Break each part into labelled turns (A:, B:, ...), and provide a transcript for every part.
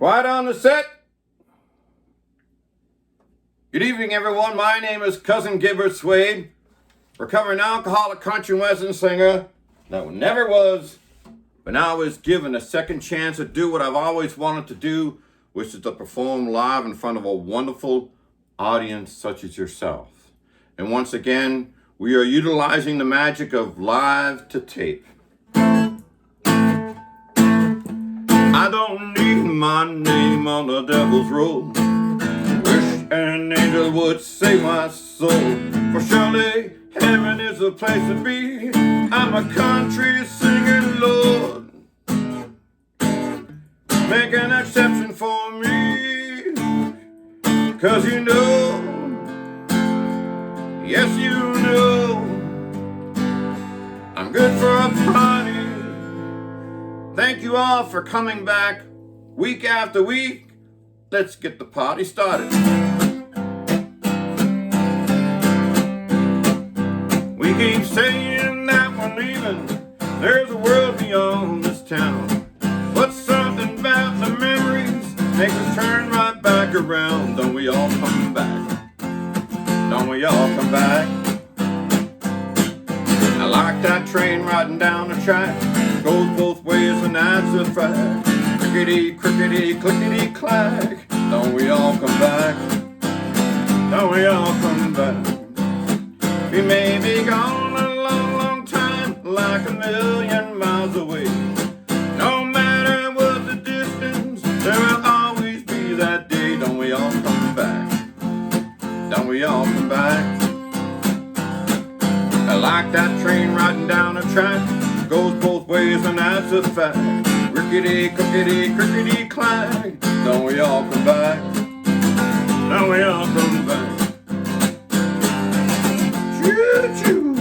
A: Quiet on the set. Good evening, everyone. My name is Cousin Gibbard Suede, recovering alcoholic country western singer that never was, but now is given a second chance to do what I've always wanted to do, which is to perform live in front of a wonderful audience such as yourself. And once again, we are utilizing the magic of live to tape. I don't need my name on the devil's roll. Wish an angel would save my soul. For surely heaven is a place to be. I'm a country singing Lord. Make an exception for me, 'cause you know, yes you know, I'm good for a party. Thank you all for coming back week after week. Let's get the party started. We keep saying that we're leaving. There's a world beyond this town. But something about the memories makes us turn right back around. Don't we all come back? Don't we all come back? I like that train riding down the track. Goes both ways and that's a fact. Crickety, crickety, clickety, clack. Don't we all come back? Don't we all come back? We may be gone a long, long time, like a million miles away. No matter what the distance, there will always be that day. Don't we all come back? Don't we all come back? I like that train riding down the track. Goes both ways and that's a fact. Rickety, crickety, crickety, clack. Don't we all come back? Don't we all come back? Choo-choo.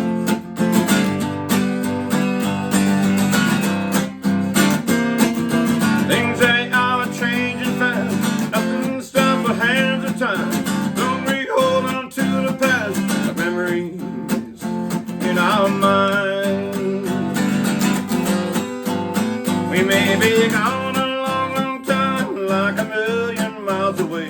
A: Things they are changing fast. Nothing stops the hands of time. Don't we hold on to the past, the memories in our minds. We may be gone a long, long time, like a million miles away.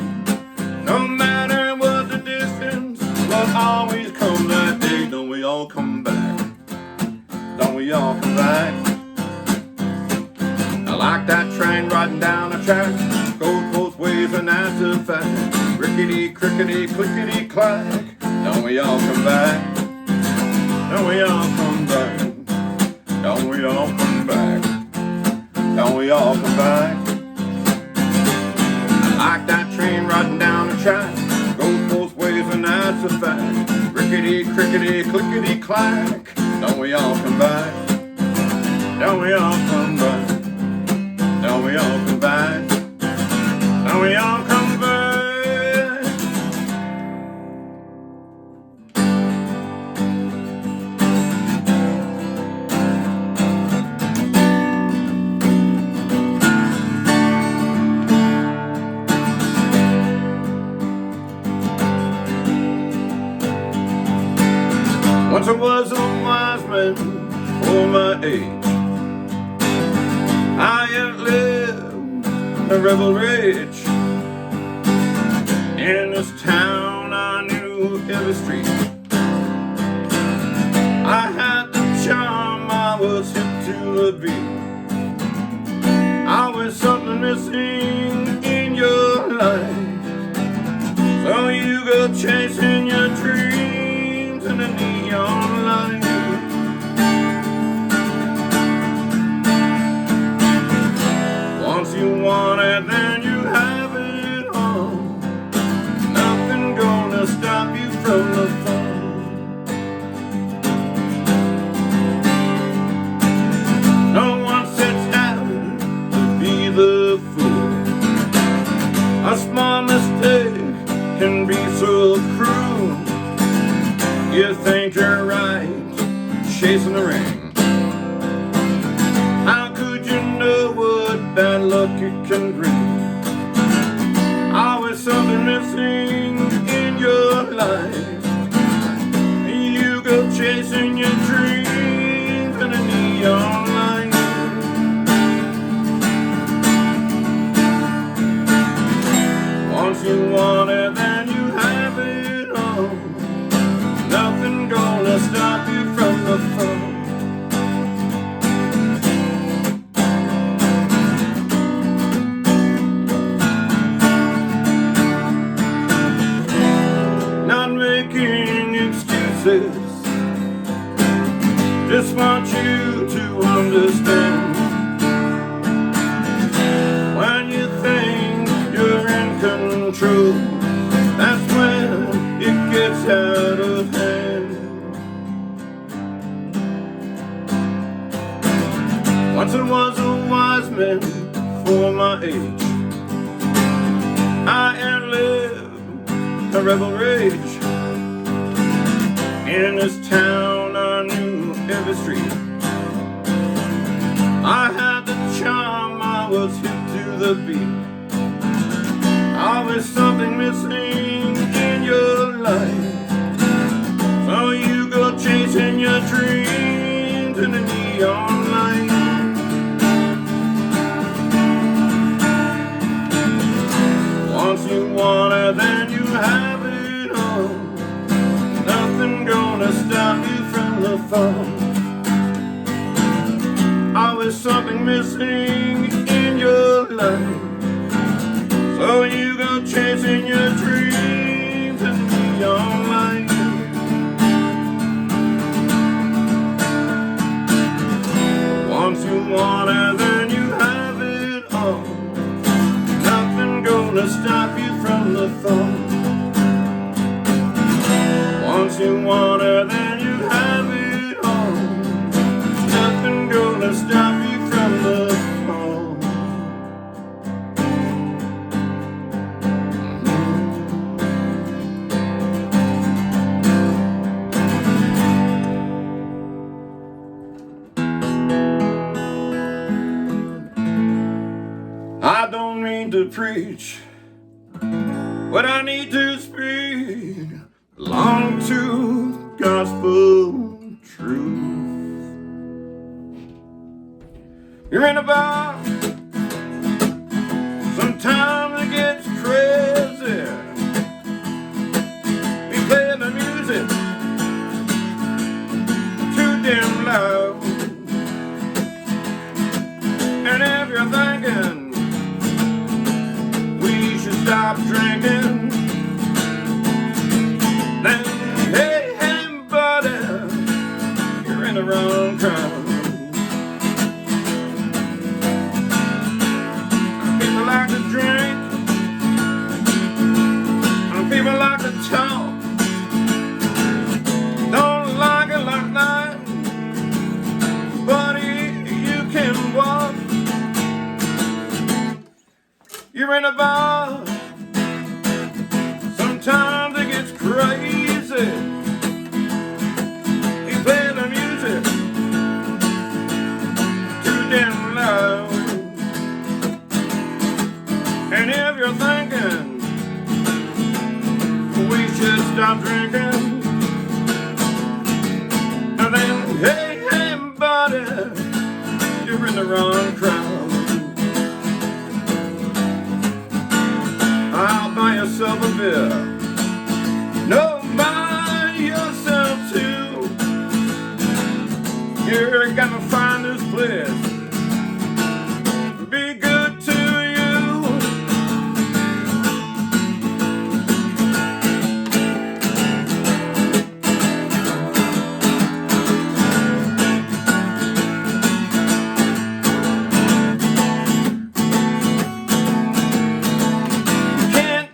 A: No matter what the distance, we'll always come that day. Don't we all come back? Don't we all come back? I like that train riding down the track. Goes both ways and that's a fact. Rickety, crickety, clickety, clack. Don't we all come back? Don't we all come back? Don't we all come back? Don't we all come back? I like that train riding down the track. Goes both ways and that's a fact. Rickety, crickety, clickety, clack. Don't we all come back? Don't we all come back? Don't we all come back? Don't we all come back? Once I was a wise man for my age. I have lived a rebel rich. In this town I knew every street. I had the charm, I was hip to the beat. I was something missing in your life. So you go chasing your dreams in the neon light. Once you want it, then you have it all. Nothing gonna stop you from the fun. No one sets out to be the fool. A small mistake can be so cruel. You think you're right, chasing the rain. How could you know what bad luck it can bring? Always something missing in your life. You go chasing your dreams in a neon light. gonna stop you from the fun. Not making excuses, just want you to understand. When you think you're in control, that's when it gets out of hand. Once I was a wise man for my age, I outlived a rebel rage. In this town I knew every street. I had the charm, I was hip to the beat. Always something missing in your life, so you go chasing your dreams in the neon light. Once you want it, then you have it all. Nothing gonna stop you from the fun. Always something missing in your life, so you go chasing your dreams in neon light. Once you want it, then you have it all. Nothing gonna stop you from the fun. Once you want it, then you have it all. Nothing gonna stop you from the fun. I don't mean to preach what I need to speak belong to gospel truth. You're in a bar, sometimes it gets crazy. We play the music too damn loud, and if you're thinking we should stop drinking, then hey, hey buddy, you're in the wrong crowd. People like to drink, and people like to talk. Don't like it like that, buddy, you can walk. You're in a bar, sometimes it gets crazy. We play the music too damn loud, and if you're thinking we should stop drinking, and then hey, hey buddy, you're in the wrong crowd. I'll buy yourself a beer. No, buy yourself too. You're gonna find this place be good to you.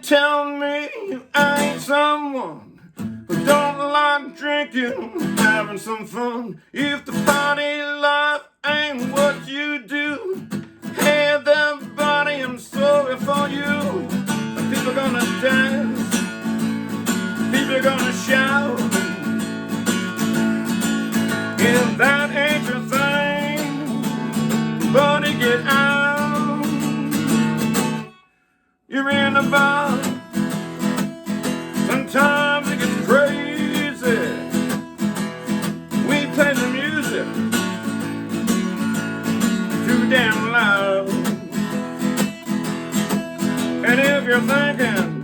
A: Tell me you ain't someone who don't like drinking, having some fun. If the party life ain't what you do, hey there buddy, I'm sorry for you. People gonna dance, people gonna shout. If that ain't your thing, buddy, get out. You're in a bar, sometimes it gets crazy. We play the music too damn loud, and if you're thinking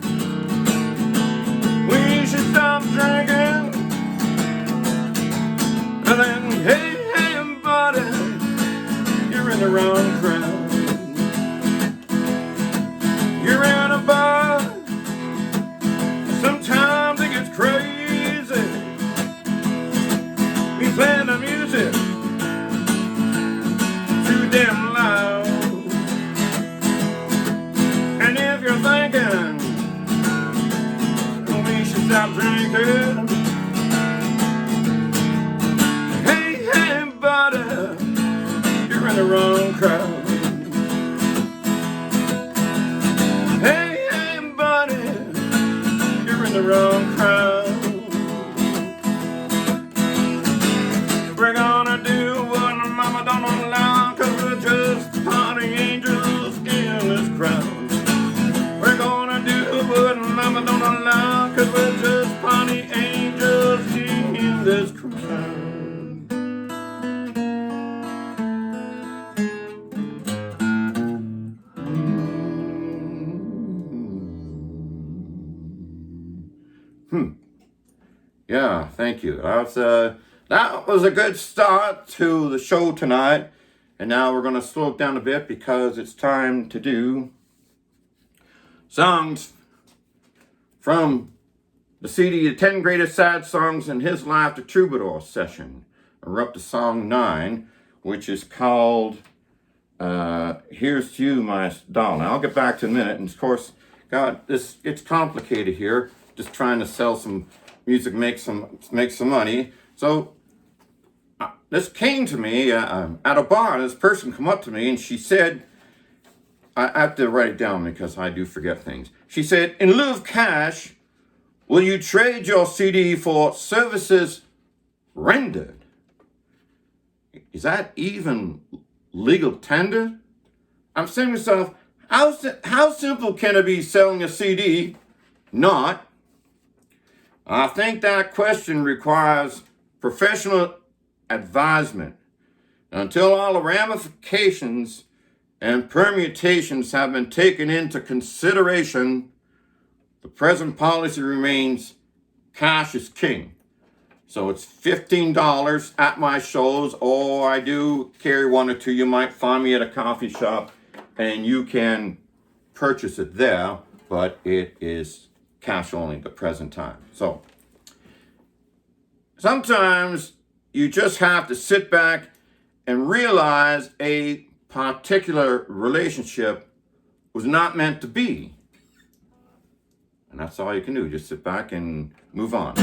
A: we should stop drinking, Well then, hey, hey, buddy, you're in the wrong crowd. You're in a bar, sometimes it gets crazy. We play the music too damn loud. And if you're thinking we should stop drinking, hey, hey, buddy, you're in the wrong crowd. Hey, hey, buddy, you're in the wrong crowd. We're gonna do what mama don't allow, 'cause we're just party angels in this crowd. We're gonna do what mama don't allow, 'cause we're just party angels in this crowd. Yeah, thank you. That was a good start to the show tonight. And now we're going to slow it down a bit because it's time to do songs from the CD, The 10 Greatest Sad Songs in His Life, the Troubadour Session. We're up to song 9, which is called Here's to You, My Darling. I'll get back to it in a minute. And of course, God, it's complicated here. Just trying to sell some music, make some money. So this came to me at a bar. This person come up to me and she said, I have to write it down because I do forget things. She said, in lieu of cash, will you trade your CD for services rendered? Is that even legal tender? I'm saying to myself, how simple can it be selling a CD? Not. I think that question requires professional advisement. Until all the ramifications and permutations have been taken into consideration, the present policy remains cash is king. So it's $15 at my shows, or I do carry one or two. You might find me at a coffee shop and you can purchase it there, but it is cash only at the present time. So sometimes you just have to sit back and realize a particular relationship was not meant to be. And that's all you can do. Just sit back and move on.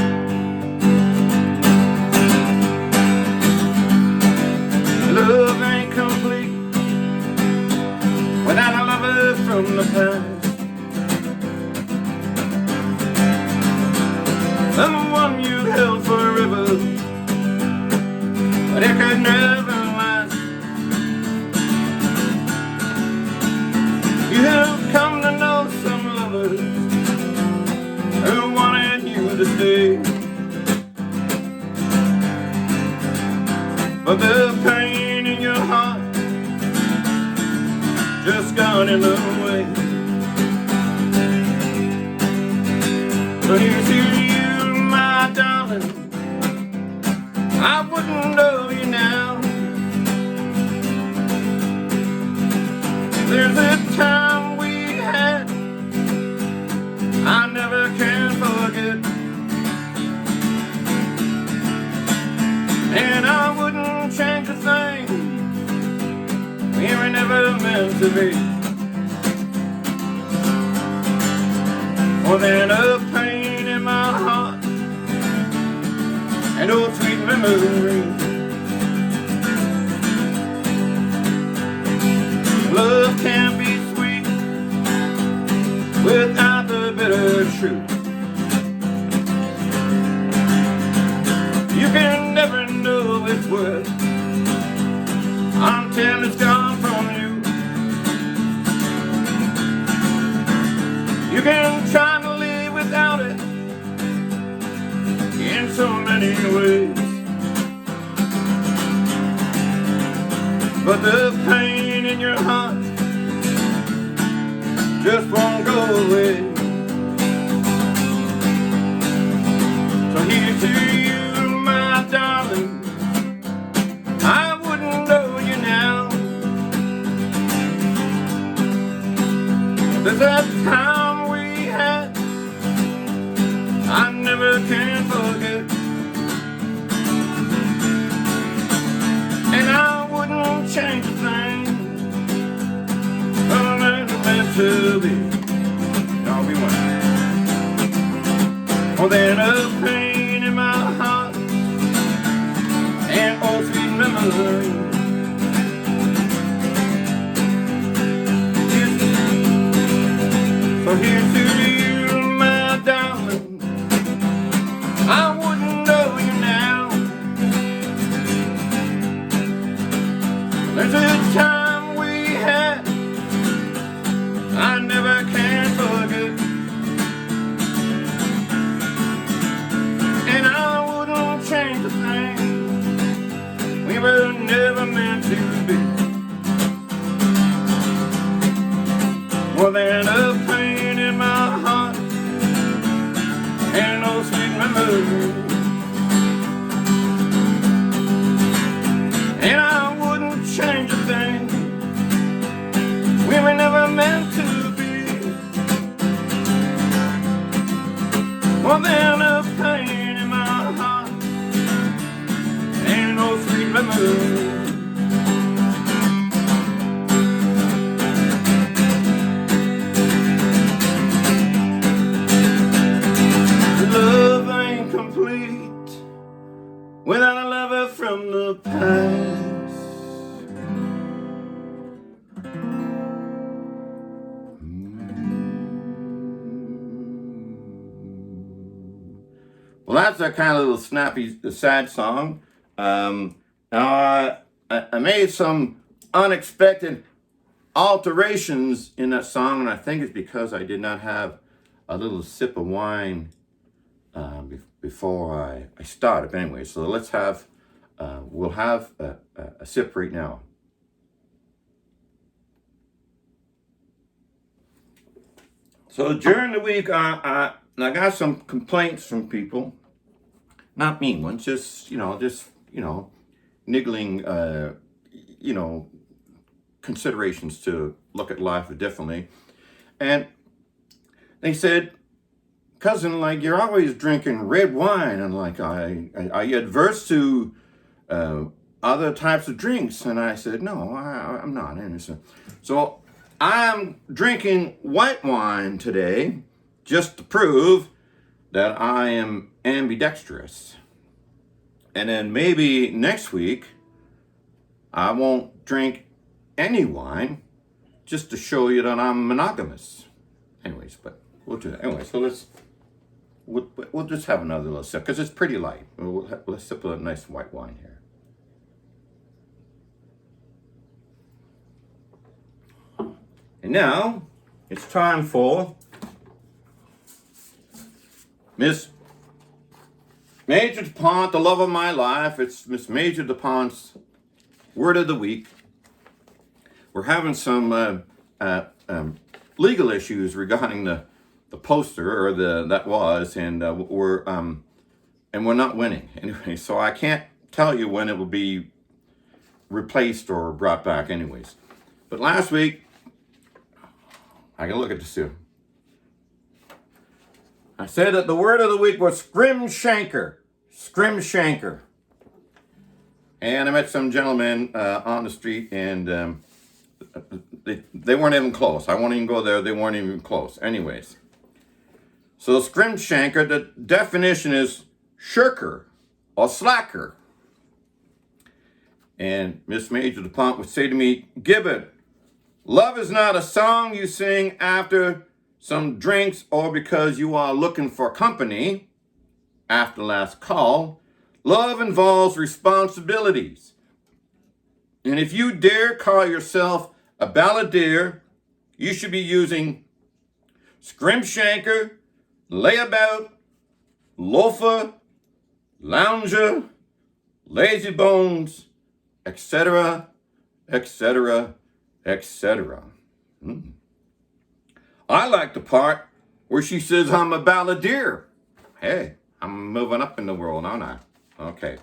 A: Love ain't complete without a lover from the past. The one you held forever, but it could never last. You have come to know some lovers who wanted you to stay, but the pain in your heart just got in the way. So here's to you, my darling, I wouldn't know you now. There's a time we had I never can forget, and I wouldn't change a thing. We were never meant to be. More than a pain in my heart and old sweet memories. Love can't be sweet without the bitter truth. You can never know its worth until it's gone from you. You can try to live without it in so many ways, but the pain in your heart just won't go away. So here's to you, my darling, more than a pain in my heart, and oh sweet memory. So here's to you, my darling, I wouldn't know you now. There's a time we had I never can forget, and I wouldn't change a thing. We were never meant to be. More than a pain in my heart, and no sweet memory. And I wouldn't change a thing. We were never meant to be. More than a pain in my heart, and no sweet memory. Love ain't complete without a lover from the past. Well, that's a kind of little snappy, sad song. Now I made some unexpected alterations in that song, and I think it's because I did not have a little sip of wine before I started. But anyway, so let's have, we'll have a sip right now. So during the week, I got some complaints from people, not mean ones, just niggling, considerations to look at life differently. And they said, cousin, like, you're always drinking red wine, and like, are you adverse to other types of drinks? And I said, no, I'm not. So I'm drinking white wine today just to prove that I am ambidextrous. And then maybe next week I won't drink any wine just to show you that I'm monogamous. Anyways, but we'll do that. Anyway, so we'll just have another little sip because it's pretty light. Let's sip a nice white wine here. And now it's time for Miss Maejorie DuPont, the love of my life. It's Miss Maejorie DuPont's word of the week. We're having some legal issues regarding the poster, or and we're not winning anyway. So I can't tell you when it will be replaced or brought back, anyways. But last week, I can look at this too. I said that the word of the week was scrimshanker. Scrimshanker. And I met some gentlemen on the street, and they weren't even close. I won't even go there. They weren't even close. Anyways. So scrimshanker, the definition is shirker or slacker. And Miss Maejorie DuPont would say to me, Gibbard, love is not a song you sing after some drinks or because you are looking for company after last call. Love involves responsibilities. And if you dare call yourself a balladeer, you should be using scrimshanker, layabout, loafer, lounger, lazy bones, etc., etc., etc. I like the part where she says I'm a balladeer. Hey, I'm moving up in the world, aren't I? Okay.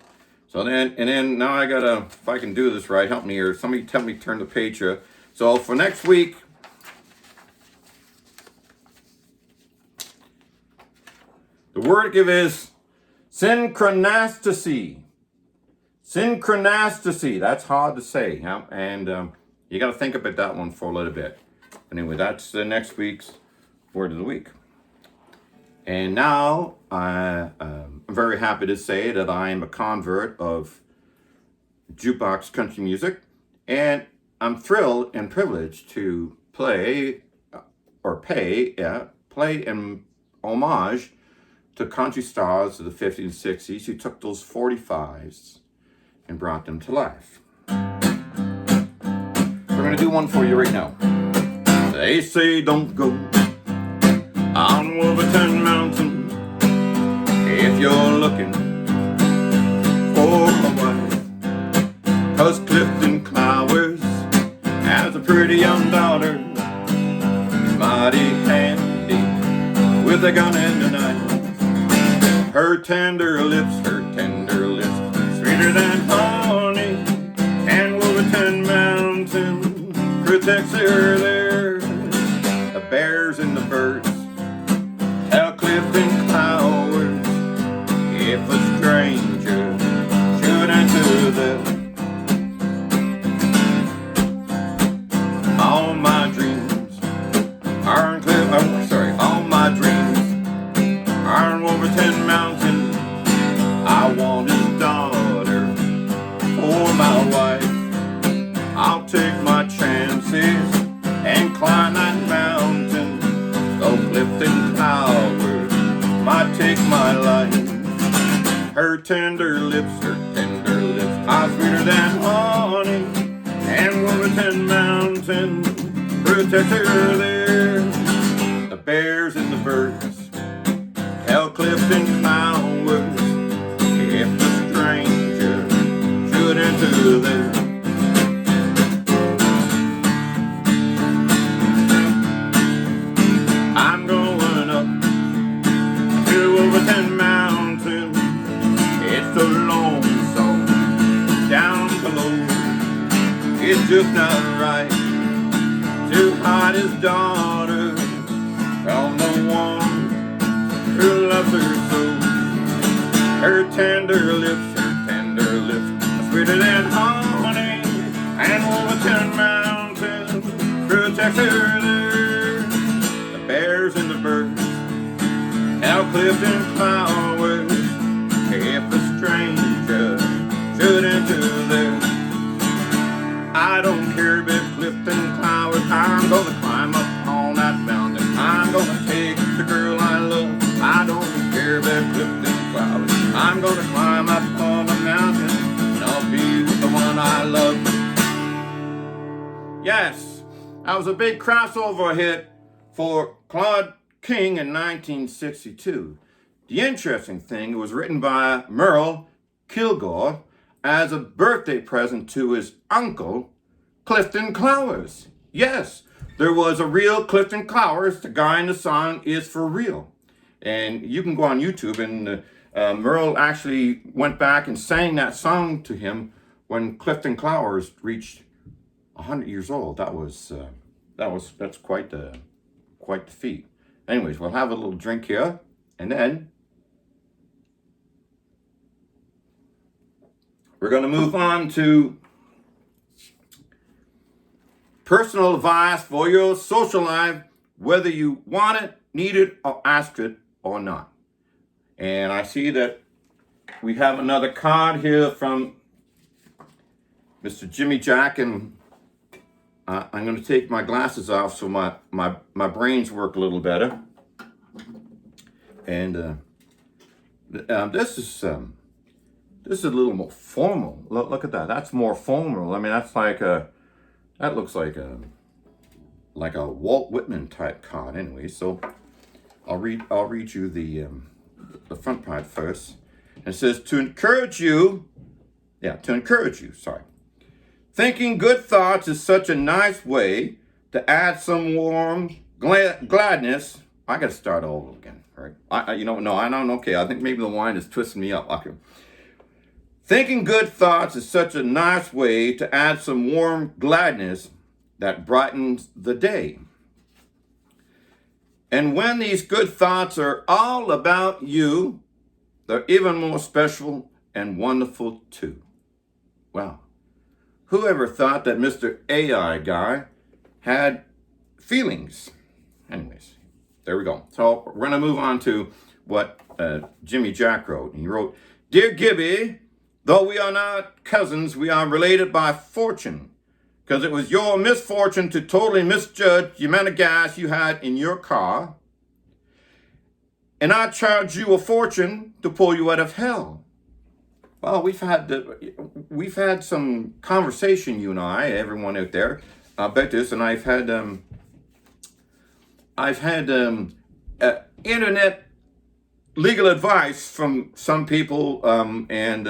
A: So then now I gotta, if I can do this right, help me here. Somebody tell me turn the page here. So for next week, the word to give is synchronisticity. Synchronisticity. That's hard to say, yeah? And you got to think about that one for a little bit. Anyway, that's next week's word of the week. And now I'm very happy to say that I am a convert of jukebox country music, and I'm thrilled and privileged to play in homage to country stars of the 50s and 60s who took those 45s and brought them to life. We're going to do one for you right now. They say don't go on Wolverton Mountain if you're looking for a wife, 'cause Clifton Clowers has a pretty young daughter, mighty handy with a gun and a knife. Her tender lips, sweeter than honey, and Wolverton Mountain protects her there. The bears and the birds tell Clifton Clowers if a stranger should enter them. All my dreams are in all my dreams are in Wolverton Mountain. I want his daughter for my wife. I'll take my chances and climb that mountain, though Clifton Clowers might take my life. Her tender lips are sweeter than honey, and Wolverton Mountain protects her there. The bears and the birds tell Clifton Clowers if the stranger should enter there. I'm going up to Wolverton Mountain. It's so lonesome down below. It's just not right to hide his daughter from the one who loves her so. Her tender lips are sweeter than honey, and Wolverton Mountain protects her there. The bears and the birds tell Clifton Clowers if a stranger should enter there. I don't care about Clifton Clowers, I'm gonna climb up on that mountain. I'm gonna take the girl I love. I don't care about Clifton Clowers, I'm gonna climb up on the mountain, and I'll be with the one I love. Yes, that was a big crossover hit for Claude King in 1962. The interesting thing, it was written by Merle Kilgore as a birthday present to his uncle, Clifton Clowers. Yes, there was a real Clifton Clowers. The guy in the song is for real. And you can go on YouTube, and Merle actually went back and sang that song to him when Clifton Clowers reached 100 years old. That's quite the feat. Anyways, we'll have a little drink here, and then we're going to move on to personal advice for your social life, whether you want it, need it, or ask it or not. And I see that we have another card here from Mr. JimmyJack, and I'm going to take my glasses off so my brains work a little better. And this is a little more formal. Look at that. That's more formal. I mean, that looks like a Walt Whitman type card. Anyway, so I'll read you the front part first. And it says, to encourage you. Sorry. Thinking good thoughts is such a nice way to add some warm gladness. I got to start over again. Right? I don't. Okay, I think maybe the wine is twisting me up. Okay. Thinking good thoughts is such a nice way to add some warm gladness that brightens the day. And when these good thoughts are all about you, they're even more special and wonderful too. Wow. Whoever thought that Mr. AI guy had feelings? Anyways, there we go. So we're going to move on to what JimmyJack wrote. He wrote, "Dear Gibby, though we are not cousins, we are related by fortune, because it was your misfortune to totally misjudge the amount of gas you had in your car, and I charged you a fortune to pull you out of hell." Well, we've had some conversation, you and I, everyone out there, about this, and I've had internet legal advice from some people, and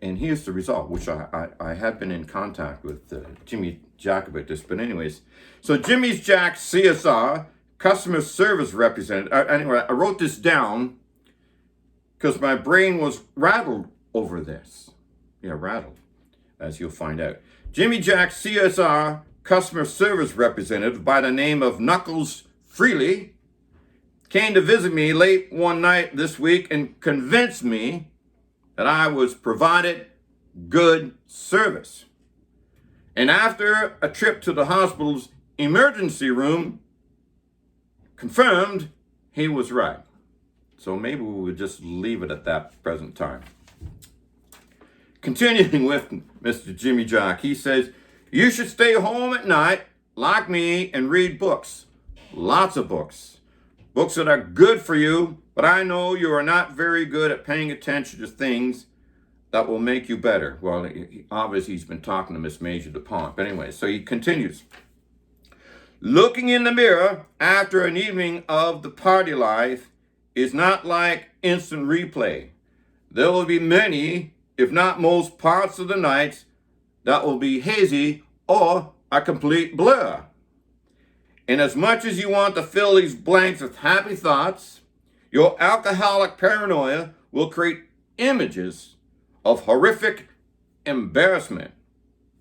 A: here's the result, which I have been in contact with JimmyJack about this. But anyways, so JimmyJack CSR, customer service representative. Anyway, I wrote this down because my brain was rattled over this. Yeah, rattled, as you'll find out. JimmyJack CSR, customer service representative by the name of Knuckles Freely, came to visit me late one night this week and convinced me that I was provided good service. And after a trip to the hospital's emergency room, confirmed he was right. So maybe we would just leave it at that present time. Continuing with Mr. JimmyJack, he says, "You should stay home at night, like me, and read books. Lots of books. Books that are good for you, but I know you are not very good at paying attention to things that will make you better." Well, obviously he's been talking to Miss Maejorie DuPont. But anyway, so he continues. "Looking in the mirror after an evening of the party life is not like instant replay. There will be many, if not most parts of the nights that will be hazy or a complete blur. And as much as you want to fill these blanks with happy thoughts, your alcoholic paranoia will create images of horrific embarrassment."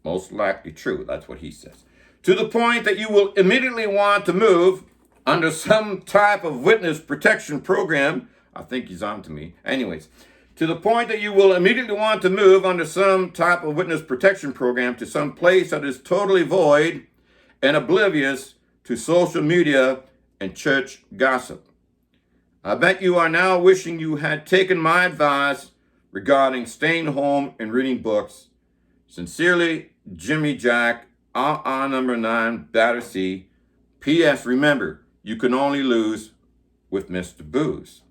A: Most likely true, that's what he says. "To the point that you will immediately want to move under some type of witness protection program." I think he's on to me. Anyways, "to the point that you will immediately want to move under some type of witness protection program to some place that is totally void and oblivious to social media and church gossip. I bet you are now wishing you had taken my advice regarding staying home and reading books. Sincerely, JimmyJack, RR number 9, Battersea. P.S. Remember, you can only lose with Mr. Booze."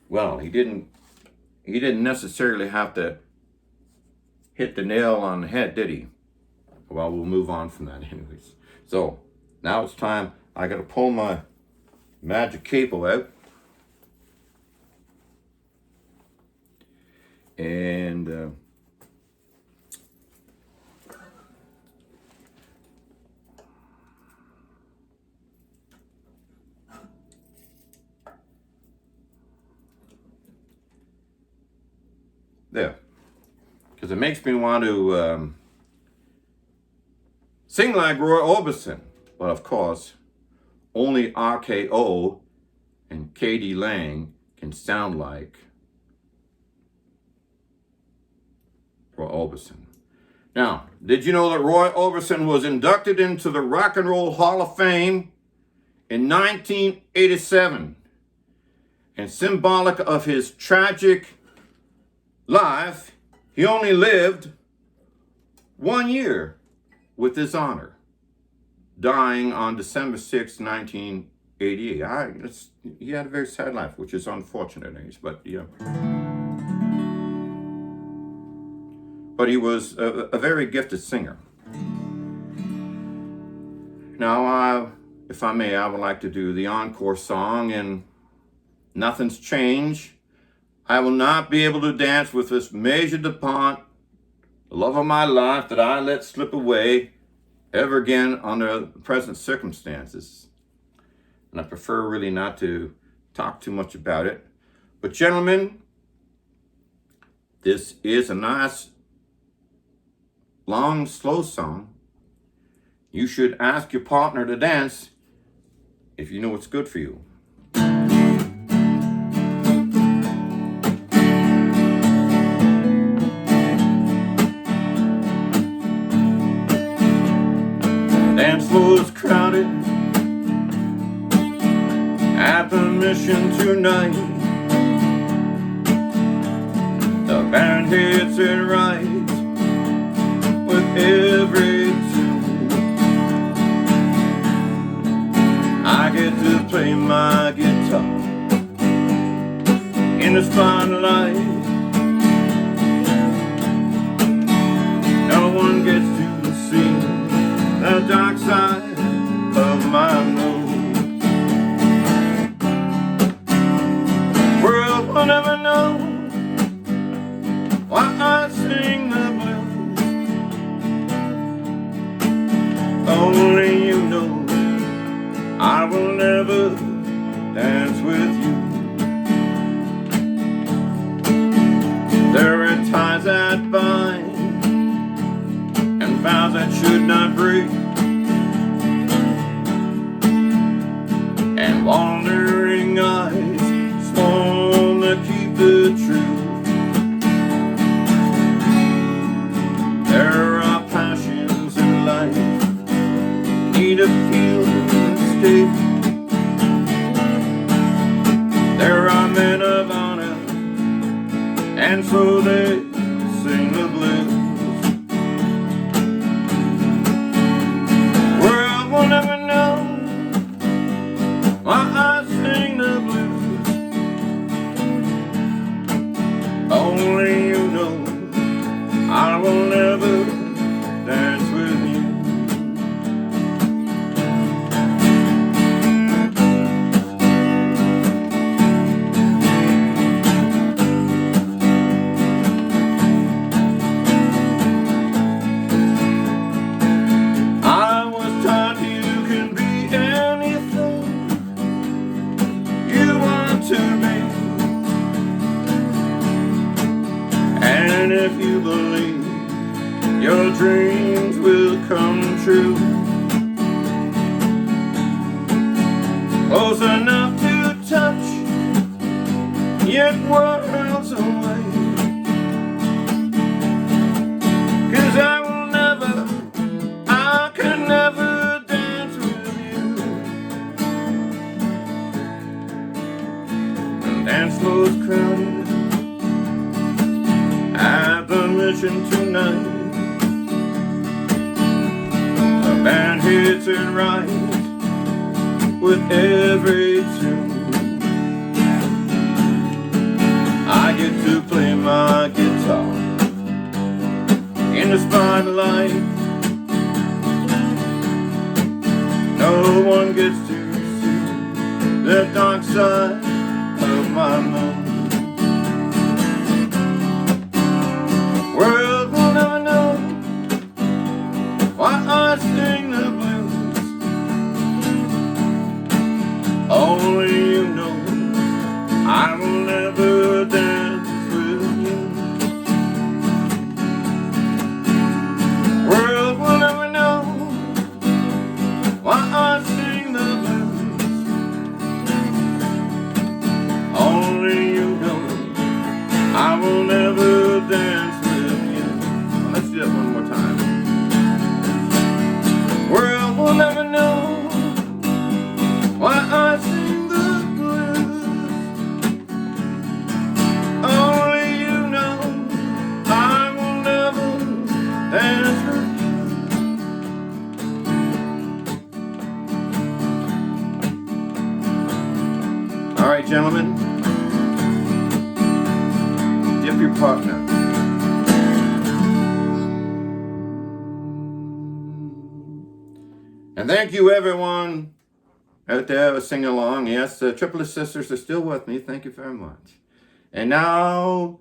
A: Well, he didn't necessarily have to hit the nail on the head, did he? Well, we'll move on from that anyways. So now it's time. I got to pull my magic capo out. And there. Because it makes me want to sing like Roy Orbison. But of course, only RKO and K.D. Lang can sound like Roy Orbison. Now, did you know that Roy Orbison was inducted into the Rock and Roll Hall of Fame in 1987? And symbolic of his tragic life, he only lived 1 year with this honor, dying on December 6, 1988. He had a very sad life, which is unfortunate, but yeah. But he was a very gifted singer. Now, if I may, I would like to do the encore song, and Nothing's Changed. I will not be able to dance with this Maejorie DuPont, the love of my life that I let slip away ever again under the present circumstances. And I prefer really not to talk too much about it. But gentlemen, this is a nice, long, slow song. You should ask your partner to dance if you know what's good for you. Dance mission tonight. The band hits it right with every tune. I get to play my guitar in the spotlight. No one gets to see the dark side of my mood. World will never know why I sing the blues. Only you know I will never dance with you. There are ties that bind and vows that should not break, and wandering eyes sworn to keep the truth. There are passions in life need a feel and escape. There are men of honor, and so they sing the blues. World will never know why I sing the blues. Only you know I will never dance with you. I was taught you can be anything you want to be, and if you believe your dreams will come true, close enough to touch, yet worlds away. 'Cause I will never, I can never dance with you. And dance floors crowded at the mission tonight. The band hits it right with every tune. I get to play my guitar in the spotlight. No one gets to see the dark side of my moon. World will never know why I sing the blues. Only you know I will never dance with you. World will never know why I sing the blues. Only you know I will never dance with you. Let's do that one more time. World will never know why I sing the blues. Only you know I will never dance with you. All right, gentlemen, dip your partner. And thank you, everyone out there singing along. Yes, the Triplets Sisters are still with me. Thank you very much. And now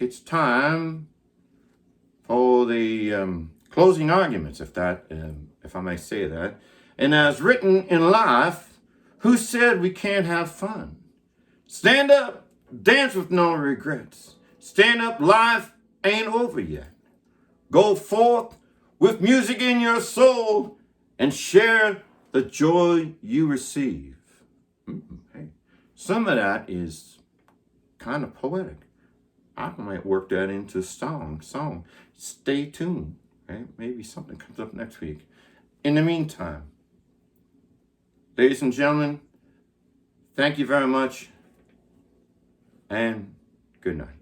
A: it's time for the closing arguments, if I may say that. And as written in life, who said we can't have fun? Stand up, dance with no regrets. Stand up, life ain't over yet. Go forth with music in your soul and share the joy you receive. Hey, some of that is kind of poetic. I might work that into song. Stay tuned. Right? Maybe something comes up next week. In the meantime, ladies and gentlemen, Thank you very much, and good night.